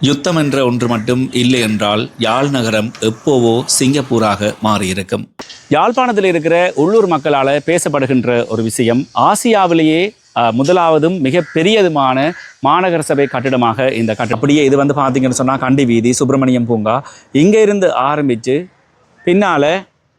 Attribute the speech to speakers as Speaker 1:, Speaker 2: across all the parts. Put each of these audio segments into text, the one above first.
Speaker 1: யுத்தம் என்ற ஒன்று மட்டும் இல்லை என்றால் யாழ் நகரம் எப்போவோ சிங்கப்பூராக மாறியிருக்கும். யாழ்ப்பாணத்தில் இருக்கிற உள்ளூர் மக்களால் பேசப்படுகின்ற ஒரு விஷயம், ஆசியாவிலேயே முதலாவதும் மிக பெரியதுமான மாநகர சபை கட்டிடமாக இந்த கட்டிடம். அப்படியே இது பார்த்தீங்கன்னு சொன்னால் கண்டி வீதி, சுப்பிரமணியம் பூங்கா, இங்கே இருந்து ஆரம்பித்து பின்னால்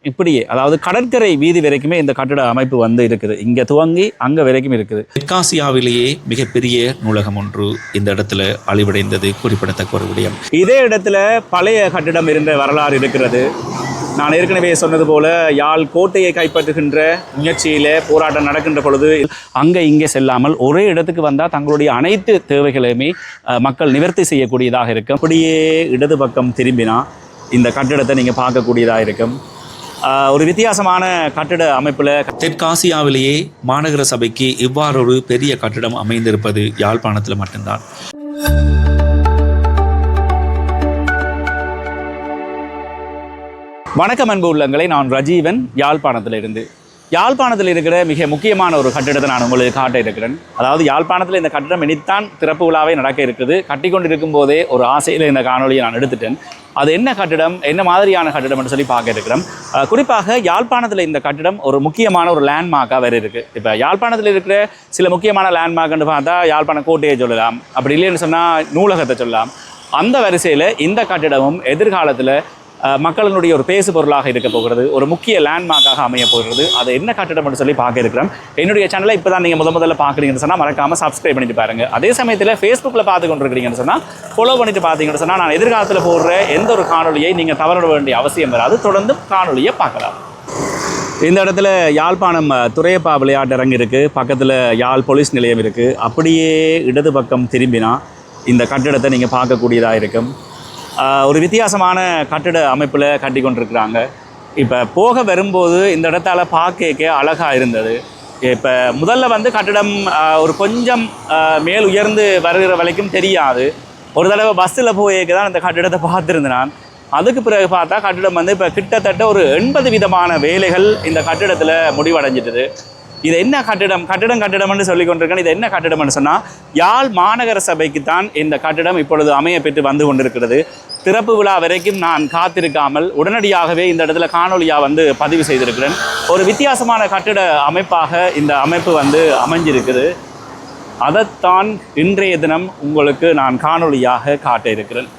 Speaker 1: இப்படியே, அதாவது கடற்கரை வீதி வரைக்குமே இந்த கட்டிட அமைப்பு இருக்குது. இங்கே துவங்கி அங்கே வரைக்கும் இருக்குது. தெற்காசியாவிலேயே மிகப்பெரிய நூலகம் ஒன்று இந்த இடத்துல அழிவடைந்தது குறிப்பிடத்தக்க ஒரு விடயம். இதே இடத்துல பழைய கட்டிடம் இருந்த வரலாறு இருக்கிறது. நான் ஏற்கனவே சொன்னது போல யாழ் கோட்டையை கைப்பற்றுகின்ற முயற்சியில் போராட்டம் நடக்கின்ற பொழுது அங்கே இங்கே செல்லாமல் ஒரே இடத்துக்கு வந்தால் தங்களுடைய அனைத்து தேவைகளையுமே மக்கள் நிவர்த்தி செய்யக்கூடியதாக இருக்கும். அப்படியே இடது பக்கம் திரும்பினா இந்த கட்டிடத்தை நீங்கள் பார்க்கக்கூடியதாக இருக்கும். ஒரு வித்தியாசமான கட்டிட அமைப்பில் தெற்காசியாவிலேயே மாநகர சபைக்கு இவ்வாறு ஒரு பெரிய கட்டிடம் அமைந்திருப்பது யாழ்ப்பாணத்தில் மட்டும்தான். வணக்கம் அன்பு உள்ளங்களை, நான் ரஜீவன், யாழ்ப்பாணத்திலிருந்து. யாழ்ப்பாணத்தில் இருக்கிற மிக முக்கியமான ஒரு கட்டிடத்தை நான் உங்களுக்கு காட்ட இருக்கிறேன். அதாவது யாழ்ப்பாணத்தில் இந்த கட்டிடம் இனித்தான் திறப்பு விழாவே நடக்க இருக்குது. கட்டி கொண்டு இருக்கும் போதே ஒரு ஆசையில் இந்த காணொலியை நான் எடுத்துட்டேன். அது என்ன கட்டிடம், என்ன மாதிரியான கட்டிடம் என்று சொல்லி பார்க்க இருக்கிறோம். குறிப்பாக யாழ்ப்பாணத்தில் இந்த கட்டிடம் ஒரு முக்கியமான ஒரு லேண்ட்மார்க்காக வேறு இருக்குது. இப்போ யாழ்ப்பாணத்தில் இருக்கிற சில முக்கியமான லேண்ட்மார்க்னு பார்த்தா யாழ்ப்பாண கோட்டையை சொல்லலாம், அப்படி இல்லைன்னு சொன்னால் நூலகத்தை சொல்லலாம். அந்த வரிசையில் இந்த கட்டிடமும் எதிர்காலத்தில் மக்களினுடைய ஒரு பேசு பொருளாக இருக்க போகிறது, ஒரு முக்கிய லேண்ட்மார்க்காக அமைய போகிறது. அது என்ன கட்டிடம்னு சொல்லி பார்க்க இருக்கிறோம். என்னுடைய சேனலை இப்போ தான் நீங்கள் முதல்ல பார்க்குறீங்கன்னு சொன்னால் மறக்காமல் சப்ஸ்கிரைப் பண்ணிட்டு பாருங்கள். அதே சமயத்தில் ஃபேஸ்புக்கில் பார்த்து கொண்டிருக்கிறீங்கன்னு சொன்னால் ஃபாலோ பண்ணிட்டு பார்த்தீங்கன்னு சொன்னால் நான் எதிர்காலத்தில் போடுற எந்த ஒரு காணொலியை நீங்கள் தவற வேண்டிய அவசியம் வராது. தொடர்ந்து காணொலியை பார்க்கலாம். இந்த இடத்துல யாழ்ப்பாணம் துறையப்பா விளையாட்டு அரங்கு இருக்குது, பக்கத்தில் யாழ் போலீஸ் நிலையம் இருக்குது. அப்படியே இடது பக்கம் திரும்பினா இந்த கட்டிடத்தை நீங்கள் பார்க்கக்கூடியதாக இருக்கும். ஒரு வித்தியாசமான கட்டிட அமைப்பில் கட்டி கொண்டிருக்கிறாங்க. இப்போ போக வரும்போது இந்த இடத்தால் பார்க்க அழகாக இருந்தது. இப்போ முதல்ல கட்டிடம் ஒரு கொஞ்சம் மேல் உயர்ந்து வருகிற வரைக்கும் தெரியாது. ஒரு தடவை பஸ்ஸில் போய்க்கு தான் இந்த கட்டிடத்தை பார்த்துருந்தேன் நான். அதுக்கு பிறகு பார்த்தா கட்டிடம் இப்போ கிட்டத்தட்ட ஒரு 80 விதமான வேலைகள் இந்த கட்டிடத்தில் முடிவடைஞ்சிட்டுது. இது என்ன கட்டிடம்னு சொல்லி கொண்டிருக்கேன். இது என்ன கட்டிடம்னு சொன்னால் யாழ் மாநகர சபைக்கு தான் இந்த கட்டிடம் இப்பொழுது அமைய பெற்று வந்து கொண்டிருக்கிறது. திறப்பு விழா வரைக்கும் நான் காத்திருக்காமல் உடனடியாகவே இந்த இடத்துல காணொலியாக பதிவு செய்திருக்கிறேன். ஒரு வித்தியாசமான கட்டிட அமைப்பாக இந்த அமைப்பு அமைஞ்சிருக்குது. அதைத்தான் இன்றைய தினம் உங்களுக்கு நான் காணொலியாக காட்ட இருக்கிறேன்.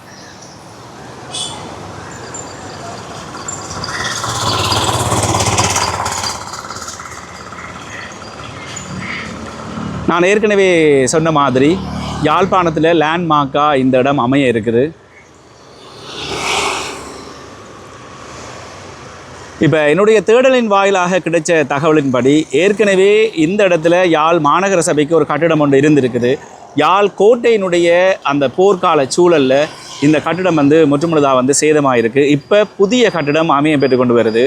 Speaker 1: நான் ஏற்கனவே சொன்ன மாதிரி யாழ்ப்பாணத்தில் லேண்ட்மார்க்காக இந்த இடம் அமைய இருக்குது. இப்போ என்னுடைய தேடலின் வாயிலாக கிடைச்ச தகவலின்படி ஏற்கனவே இந்த இடத்துல யாழ் மாநகர சபைக்கு ஒரு கட்டிடம் ஒன்று இருந்திருக்குது. யாழ் கோட்டையினுடைய அந்த போர்க்கால சூழலில் இந்த கட்டிடம் முற்றுமுழுதாக சேதமாகிருக்கு. இப்போ புதிய கட்டிடம் அமைய பெற்று கொண்டு வருது.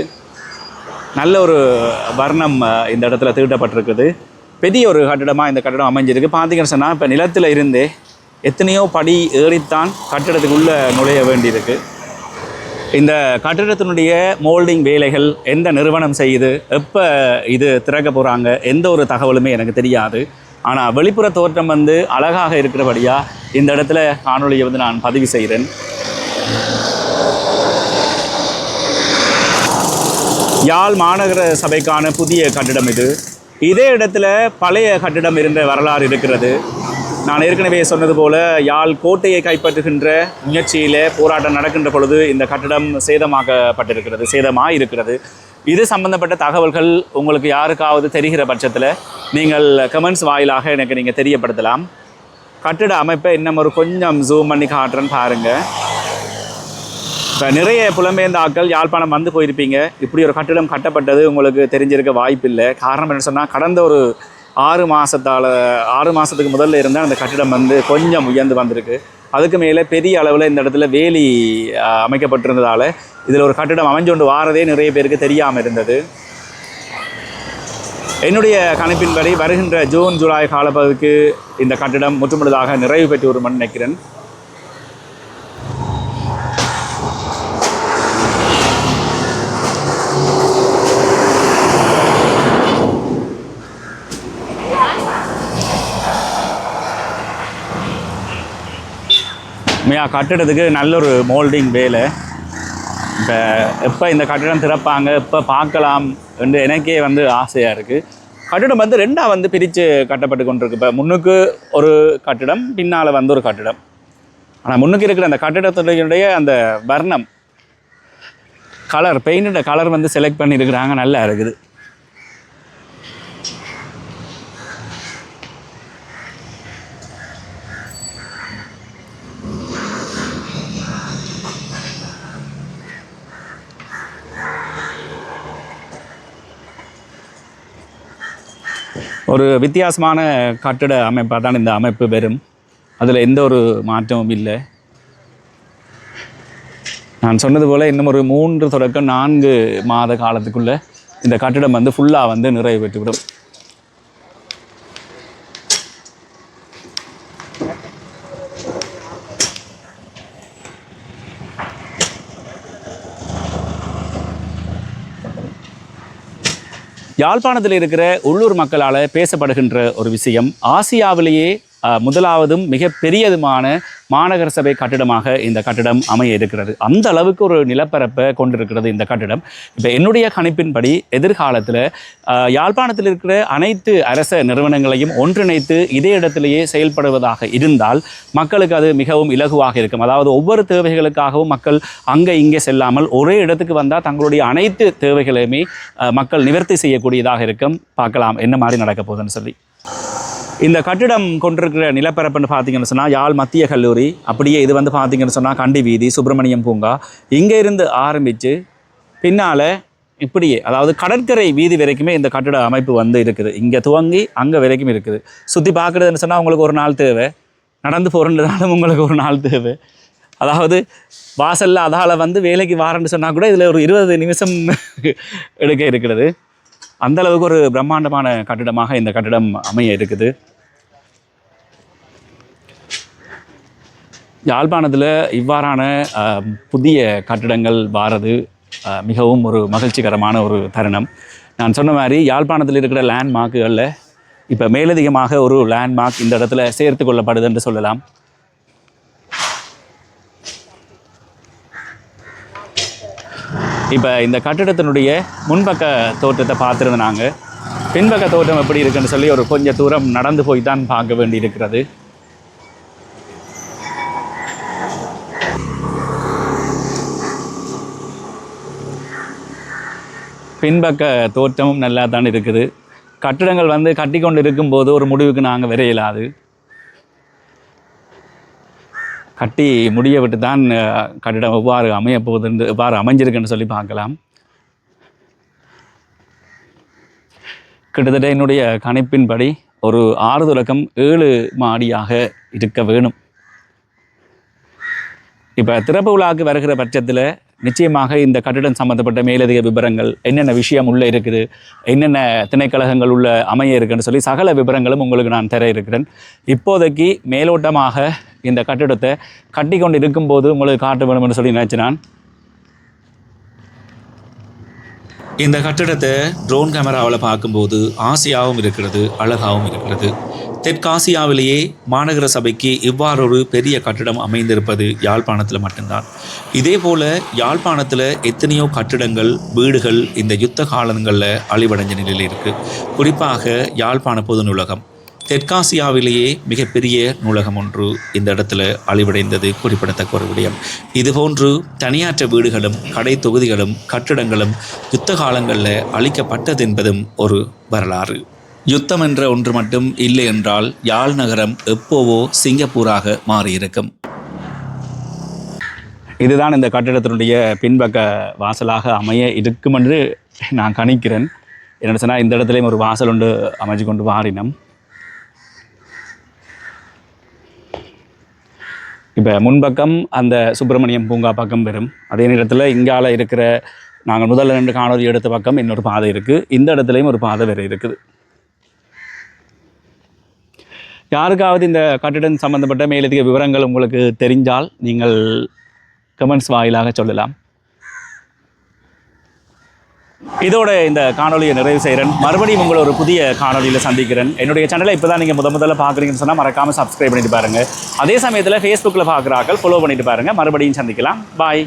Speaker 1: நல்ல ஒரு வர்ணம் இந்த இடத்துல தீட்டப்பட்டிருக்குது. பெரிய ஒரு கட்டிடமாக இந்த கட்டிடம் அமைஞ்சிருக்கு. பார்த்தீங்கன்னு சொன்னால் இப்போ நிலத்தில் இருந்தே எத்தனையோ படி ஏறித்தான் கட்டிடத்துக்குள்ளே நுழைய வேண்டியிருக்கு. இந்த கட்டிடத்தினுடைய மோல்டிங் வேலைகள் எந்த நிறுவனம் செய்யுது, எப்போ இது திறக்க போகிறாங்க, எந்த ஒரு தகவலுமே எனக்கு தெரியாது. ஆனால் வெளிப்புற தோற்றம் அழகாக இருக்கிறபடியாக இந்த இடத்துல காணொலியை நான் பதிவு செய்கிறேன். யாழ் மாநகர சபைக்கான புதிய கட்டிடம் இது. இதே இடத்துல பழைய கட்டிடம் இருந்த வரலாறு இருக்கிறது. நான் ஏற்கனவே சொன்னது போல யாழ் கோட்டையை கைப்பற்றுகின்ற முயற்சியில் போராட்டம் நடக்கின்ற பொழுது இந்த கட்டிடம் சேதமாயிருக்கிறது. இது சம்பந்தப்பட்ட தகவல்கள் உங்களுக்கு யாருக்காவது தெரிகிற பட்சத்தில் நீங்கள் கமெண்ட்ஸ் வாயிலாக எனக்கு நீங்கள் தெரியப்படுத்தலாம். கட்டிட அமைப்பை இன்னும் ஒரு கொஞ்சம் ஜூம் பண்ணி காட்டுறேன்னு பாருங்கள். இப்போ நிறைய புலம்பெயர்ந்த ஆட்கள் யாழ்ப்பாணம் போயிருப்பீங்க. இப்படி ஒரு கட்டிடம் கட்டப்பட்டது உங்களுக்கு தெரிஞ்சிருக்க வாய்ப்பில்லை. காரணம் என்ன சொன்னால் கடந்த ஒரு 6 மாதத்துக்கு முதல்ல இருந்தால் அந்த கட்டிடம் கொஞ்சம் உயர்ந்து வந்திருக்கு. அதுக்கு மேலே பெரிய அளவில் இந்த இடத்துல வேலி அமைக்கப்பட்டிருந்ததால் இதில் ஒரு கட்டிடம் அமைஞ்சு கொண்டு வாரதே நிறைய பேருக்கு தெரியாமல் இருந்தது. என்னுடைய கணிப்பின்படி வருகின்ற ஜூன் ஜூலை காலப்பகுதிக்கு இந்த கட்டிடம் முற்றுமுழுதாக நிறைவு பெற்று வரும்னு நினைக்கிறேன். கட்டிடத்துக்கு நல்ல ஒரு மோல்டிங் வேலை. இப்போ எப்போ இந்த கட்டிடம் திறப்பாங்க, எப்போ பார்க்கலாம் என்று எனக்கே வந்து ஆசையாக இருக்குது. கட்டிடம் வந்து ரெண்டாக வந்து பிரித்து கட்டப்பட்டு கொண்டிருக்கு. இப்போ முன்னுக்கு ஒரு கட்டிடம், பின்னால் வந்து ஒரு கட்டிடம். ஆனால் முன்னுக்கு இருக்கிற அந்த கட்டிடத்துடைய அந்த வர்ணம், கலர், பெயிண்டோட கலர் வந்து செலக்ட் பண்ணியிருக்கிறாங்க, நல்லா இருக்குது. ஒரு வித்தியாசமான கட்டிட அமைப்பாக தான் இந்த அமைப்பு வரும். அதில் எந்த ஒரு மாற்றமும் இல்லை. நான் சொன்னது போல் இன்னும் ஒரு 3 தொடக்கம் 4 மாத காலத்துக்குள்ளே இந்த கட்டிடம் வந்து ஃபுல்லாக வந்து நிறைவு பெற்றுவிடும். யாழ்ப்பாணத்தில் இருக்கிற உள்ளூர் மக்களால் பேசப்படுகின்ற ஒரு விஷயம், ஆசியாவிலேயே முதலாவதும் மிக பெரியதுமான மாநகர சபை கட்டிடமாக இந்த கட்டிடம் அமைய இருக்கிறது. அந்த அளவுக்கு ஒரு நிலப்பரப்பை கொண்டிருக்கிறது இந்த கட்டிடம். இப்போ என்னுடைய கணிப்பின்படி எதிர்காலத்தில் யாழ்ப்பாணத்தில் இருக்கிற அனைத்து அரச நிறுவனங்களையும் ஒன்றிணைத்து இதே இடத்திலேயே செயல்படுவதாக இருந்தால் மக்களுக்கு அது மிகவும் இலகுவாக இருக்கும். அதாவது ஒவ்வொரு தேவைகளுக்காகவும் மக்கள் அங்கே இங்கே செல்லாமல் ஒரே இடத்துக்கு வந்தால் தங்களுடைய அனைத்து தேவைகளையுமே மக்கள் நிவர்த்தி செய்யக்கூடியதாக இருக்கும். பார்க்கலாம் என்ன மாதிரி நடக்க போகுதுன்னு சொல்லி. இந்த கட்டிடம் கொண்டிருக்கிற நிலப்பரப்புன்னு பார்த்தீங்கன்னு சொன்னால் யாழ் மத்திய கல்லூரி, அப்படியே இது வந்து பார்த்தீங்கன்னு சொன்னால் கண்டி வீதி, சுப்பிரமணியம் பூங்கா, இங்கே இருந்து ஆரம்பித்து பின்னால் இப்படியே, அதாவது கடற்கரை வீதி வரைக்குமே இந்த கட்டிட அமைப்பு வந்து இருக்குது. இங்கே துவங்கி அங்கே வரைக்கும் இருக்குது. சுற்றி பார்க்குறதுன்னு சொன்னால் உங்களுக்கு ஒரு நாள் தேவை, நடந்து போகிறதுனாலும் உங்களுக்கு ஒரு நாள் தேவை. அதாவது வாசலில் அதால் வந்து வேலைக்கு வாரன்னு சொன்னால் கூட இதில் ஒரு 20 நிமிஷம் எடுக்க இருக்கிறது. அந்தளவுக்கு ஒரு பிரம்மாண்டமான கட்டிடமாக இந்த கட்டிடம் அமைய இருக்குது. யாழ்ப்பாணத்தில் இவ்வாறான புதிய கட்டிடங்கள் வாரது மிகவும் ஒரு மகிழ்ச்சிகரமான ஒரு தருணம். நான் சொன்ன மாதிரி யாழ்ப்பாணத்தில் இருக்கிற லேண்ட்மார்க்குகளில் இப்போ மேலதிகமாக ஒரு லேண்ட்மார்க் இந்த இடத்துல சேர்த்து கொள்ளப்படுது என்று சொல்லலாம். இப்போ இந்த கட்டிடத்தினுடைய முன்பக்க தோற்றத்தை பார்த்துருந்து நாங்கள் பின்பக்க தோற்றம் எப்படி இருக்குன்னு சொல்லி ஒரு கொஞ்சம் தூரம் நடந்து போய் தான் பார்க்க வேண்டி இருக்கிறது. பின்பக்க தோற்றமும் நல்லா தான் இருக்குது. கட்டிடங்கள் வந்து கட்டி கொண்டு இருக்கும்போது ஒரு முடிவுக்கு நாங்கள் விரையலாது. கட்டி முடிய விட்டு தான் கட்டிடம் எவ்வாறு அமைய போகுதுன்னு, எவ்வாறு அமைஞ்சிருக்குன்னு சொல்லி பார்க்கலாம். கிட்டத்தட்ட என்னுடைய கணிப்பின்படி ஒரு 6 தொடக்கம் 7 மாடியாக இருக்க வேணும். இப்போ திறப்பு விழாவுக்கு வருகிற பட்சத்தில் நிச்சயமாக இந்த கட்டிடம் சம்மந்தப்பட்ட மேலதிக விவரங்கள், என்னென்ன விஷயம் உள்ளே இருக்குது, என்னென்ன திணைக்களகங்கள் உள்ள அமைய இருக்குன்னு சொல்லி சகல விவரங்களும் உங்களுக்கு நான் தர இருக்கிறேன். இப்போதைக்கு மேலோட்டமாக இந்த கட்டிடத்தை கட்டி கொண்டு இருக்கும்போது உங்களுக்கு காட்ட வேணும்னு சொல்லி நினச்சினான். இந்த கட்டிடத்தை ட்ரோன் கேமராவில் பார்க்கும்போது ஆசையாகவும் இருக்கிறது, அழகாகவும் இருக்கிறது. தெற்காசியாவிலேயே மாநகர சபைக்கு இவ்வாறு ஒரு பெரிய கட்டிடம் அமைந்திருப்பது யாழ்ப்பாணத்தில் மட்டும்தான். இதே போல் யாழ்ப்பாணத்தில் எத்தனையோ கட்டிடங்கள், வீடுகள் இந்த யுத்த காலங்களில் அழிவடைஞ்ச நிலையில் இருக்குது. குறிப்பாக யாழ்ப்பாண பொது நூலகம் தெற்காசியாவிலேயே மிகப்பெரிய நூலகம் ஒன்று இந்த இடத்துல அழிவடைந்தது குறிப்பிடத்தக்க ஒரு விடயம். இதுபோன்று தனியாற்ற வீடுகளும் கடை தொகுதிகளும் கட்டிடங்களும் யுத்த காலங்களில் அழிக்கப்பட்டது என்பதும் ஒரு வரலாறு. யுத்தம் என்ற ஒன்று மட்டும் இல்லை என்றால் யாழ் நகரம் எப்போவோ சிங்கப்பூராக மாறியிருக்கும். இதுதான் இந்த கட்டிடத்தினுடைய பின்பக்க வாசலாக அமைய இருக்கும் என்று நான் கணிக்கிறேன். என்ன சொன்னால் இந்த இடத்துலையும் ஒரு வாசல் ஒன்று அமைச்சு கொண்டு வாரினம். இப்போ முன்பக்கம் அந்த சுப்பிரமணியம் பூங்கா பக்கம் வரும். அதே நேரத்தில் இங்கால இருக்கிற நாங்கள் முதல்ல 2 காணொலி எடுத்த பக்கம் இன்னொரு பாதை இருக்குது. இந்த இடத்துலையும் ஒரு பாதை வேறு இருக்குது. யாருக்காவது இந்த கட்டிடம் சம்பந்தப்பட்ட மேலதிக விவரங்கள் உங்களுக்கு தெரிஞ்சால் நீங்கள் கமெண்ட்ஸ் வாயிலாக சொல்லலாம். இதோட இந்த காணொலியை நிறைவு செய்கிறேன். மறுபடியும் உங்களை ஒரு புதிய காணொலியில் சந்திக்கிறேன். என்னுடைய சேனலை இப்போ தான் நீங்கள் முதல்ல பார்க்குறீங்கன்னு சொன்னால் மறக்காமல் சப்ஸ்கிரைப் பண்ணிட்டு பாருங்கள். அதே சமயத்தில் ஃபேஸ்புக்கில் பார்க்குறாக்கள் ஃபாலோ பண்ணிட்டு பாருங்கள். மறுபடியும் சந்திக்கலாம். பாய்.